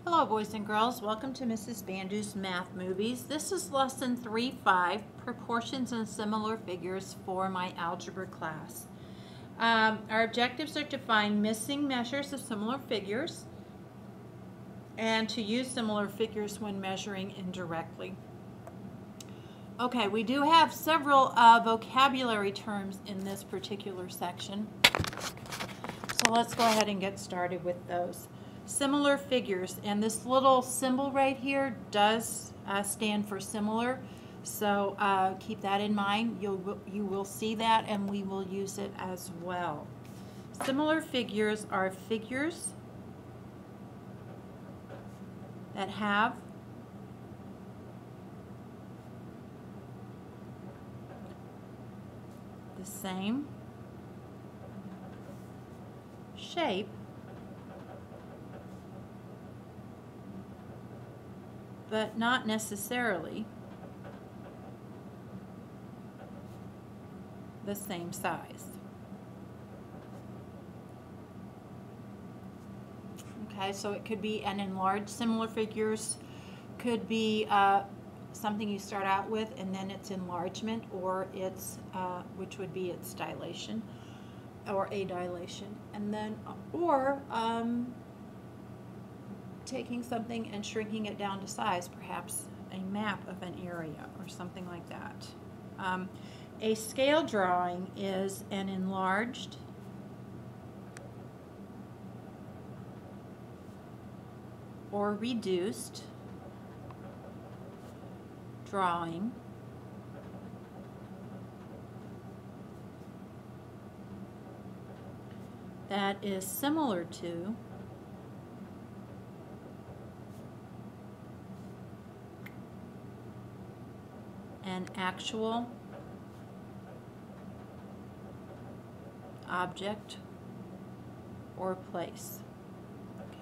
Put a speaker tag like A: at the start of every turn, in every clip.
A: Hello boys and girls, welcome to Mrs. Bandu's Math Movies. This is lesson 3.5, Proportions and Similar Figures for my algebra class. Our objectives are to find missing measures of similar figures and to use similar figures when measuring indirectly. Okay, we do have several vocabulary terms in this particular section. So let's go ahead and get started with those. Similar figures, and this little symbol right here does stand for similar, so keep that in mind. You will see that, and we will use it as well. Similar figures are figures that have the same shape but not necessarily the same size. Okay, so it could be an enlarged. Similar figures could be something you start out with and then it's enlargement, or it's which would be its dilation or a dilation, and then taking something and shrinking it down to size, perhaps a map of an area or something like that. A scale drawing is an enlarged or reduced drawing that is similar to an actual object or place.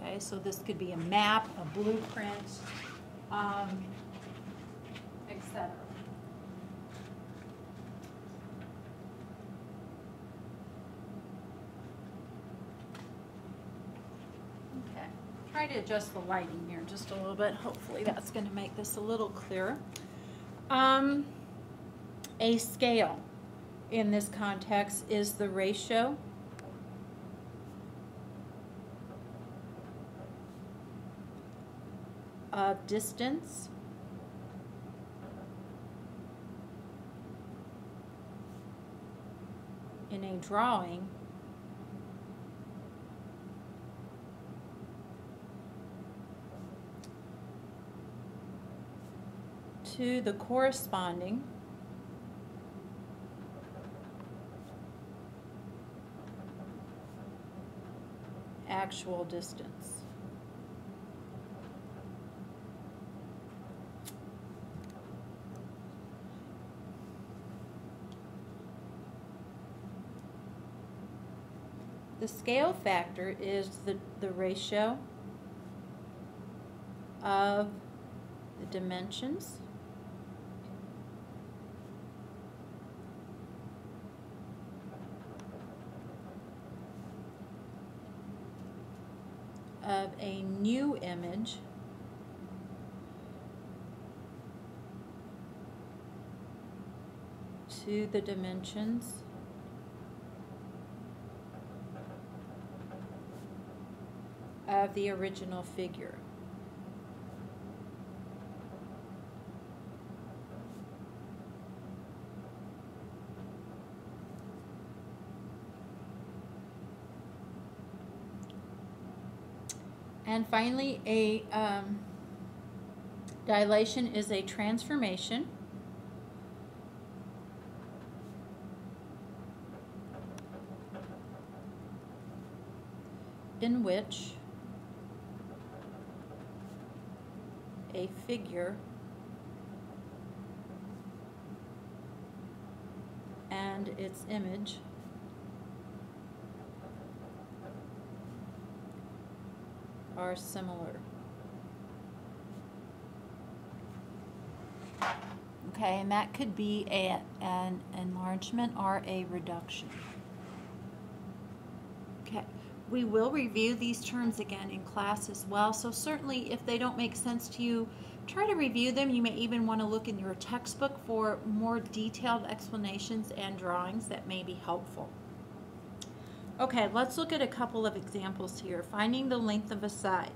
A: Okay, so this could be a map, a blueprint, etc. Okay, try to adjust the lighting here just a little bit. Hopefully that's going to make this a little clearer. A scale in this context is the ratio of distance in a drawing to the corresponding actual distance. The scale factor is the ratio of the dimensions of a new image to the dimensions of the original figure. And finally, a dilation is a transformation in which a figure and its image are similar. Okay, and that could be an enlargement or a reduction. Okay, We will review these terms again in class as well, so certainly if they don't make sense to you, try to review them. You may even want to look in your textbook for more detailed explanations and drawings that may be helpful. Okay, let's look at a couple of examples here. Finding the length of a side.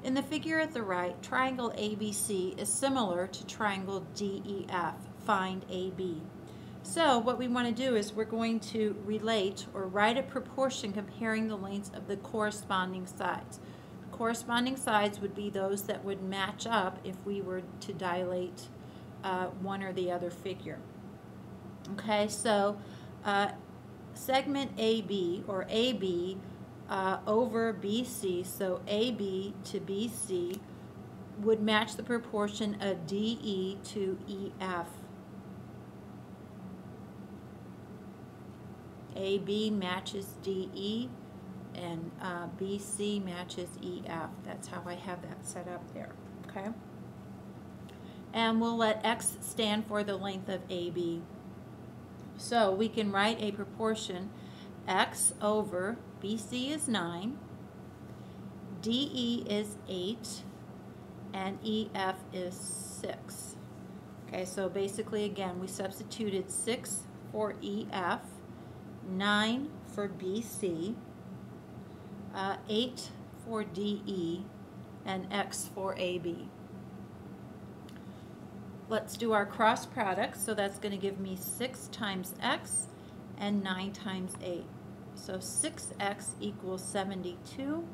A: In the figure at the right, triangle ABC is similar to triangle DEF. Find AB. So what we want to do is we're going to relate or write a proportion comparing the lengths of the corresponding sides. Corresponding sides would be those that would match up if we were to dilate one or the other figure. Okay, so segment AB or AB over BC, so AB to BC would match the proportion of DE to EF. AB matches DE and BC matches EF. That's how I have that set up there, okay? And we'll let X stand for the length of AB. So we can write a proportion X over BC is 9, DE is 8, and EF is 6. Okay, so basically again we substituted 6 for EF, 9 for BC, 8 for DE, and X for AB. Let's do our cross product. So that's going to give me 6 times X and 9 times 8. So 6X equals 72.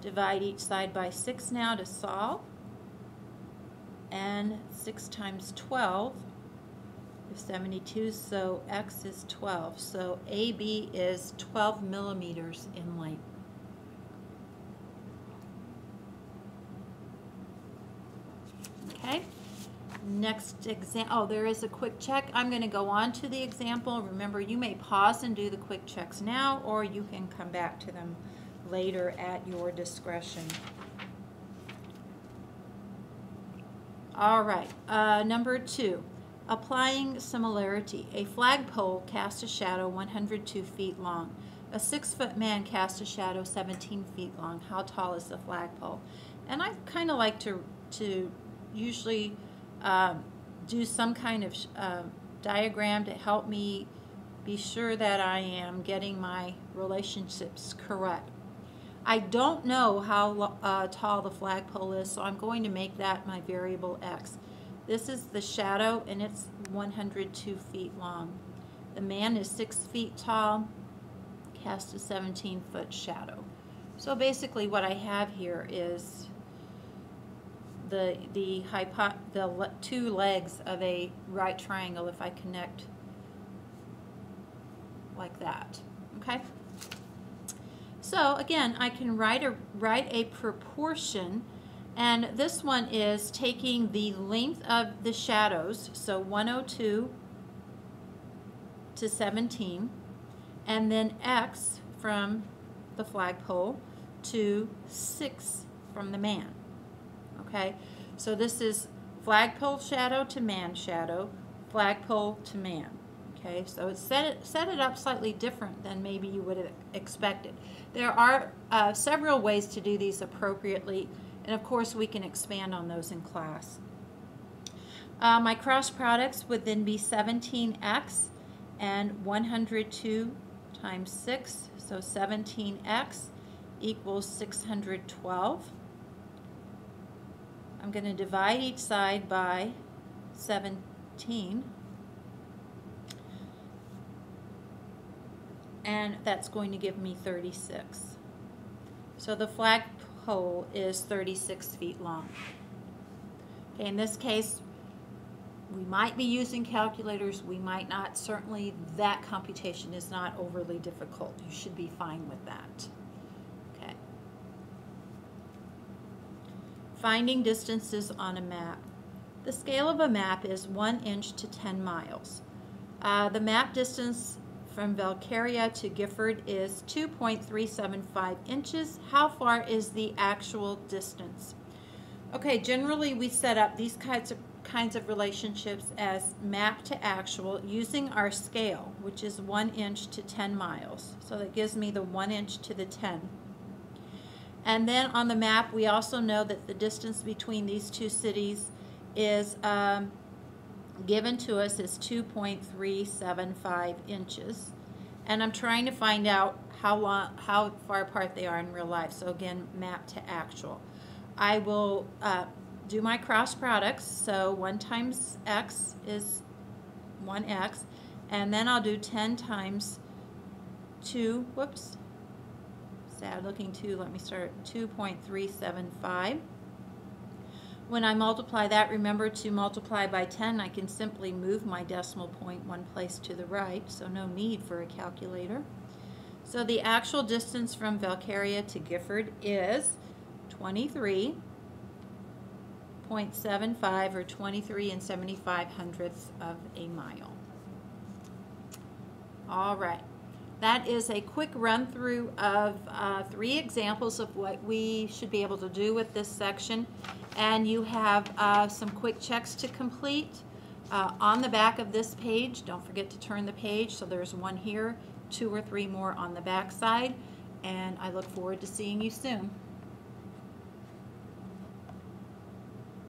A: Divide each side by 6 now to solve. And 6 times 12 is 72, so X is 12. So AB is 12 millimeters in length. Okay. Next example, oh, there is a quick check. I'm going to go on to the example. Remember, you may pause and do the quick checks now, or you can come back to them later at your discretion. All right, number 2, applying similarity. A flagpole casts a shadow 102 feet long. A 6-foot man casts a shadow 17 feet long. How tall is the flagpole? And I kind of like to usually do some kind of diagram to help me be sure that I am getting my relationships correct. I don't know how tall the flagpole is, so I'm going to make that my variable X. This is the shadow, and it's 102 feet long. The man is 6 feet tall, cast a 17-foot shadow. So basically what I have here is the two legs of a right triangle if I connect like that. Okay? So again, I can write a proportion, and this one is taking the length of the shadows, so 102 to 17, and then X from the flagpole to 6 from the man. Okay, so this is flagpole shadow to man shadow, flagpole to man. Okay, so it's set it up slightly different than maybe you would have expected. There are several ways to do these appropriately, and of course we can expand on those in class. My cross products would then be 17X and 102 times 6, so 17X equals 612. I'm going to divide each side by 17, and that's going to give me 36. So the flagpole is 36 feet long. Okay, in this case, we might be using calculators, we might not. Certainly that computation is not overly difficult. You should be fine with that. Okay. Finding distances on a map. The scale of a map is 1 inch to 10 miles. The map distance from Valcaria to Gifford is 2.375 inches. How far is the actual distance? Okay, generally we set up these kinds of relationships as map to actual using our scale, which is 1 inch to 10 miles. So that gives me the 1 inch to the 10. And then on the map, we also know that the distance between these two cities is given to us as 2.375 inches. And I'm trying to find out how far apart they are in real life. So again, map to actual. I will do my cross products. So 1 times x is 1x. And then I'll do 10 times 2, whoops, sad looking 2, let me start at 2.375. When I multiply that, remember to multiply by 10, I can simply move my decimal point 1 place to the right, so no need for a calculator. So the actual distance from Valcaria to Gifford is 23.75 or 23 75/100 of a mile. All right. That is a quick run through of 3 examples of what we should be able to do with this section. And you have some quick checks to complete on the back of this page. Don't forget to turn the page. So there's 1 here, 2 or 3 more on the back side. And I look forward to seeing you soon.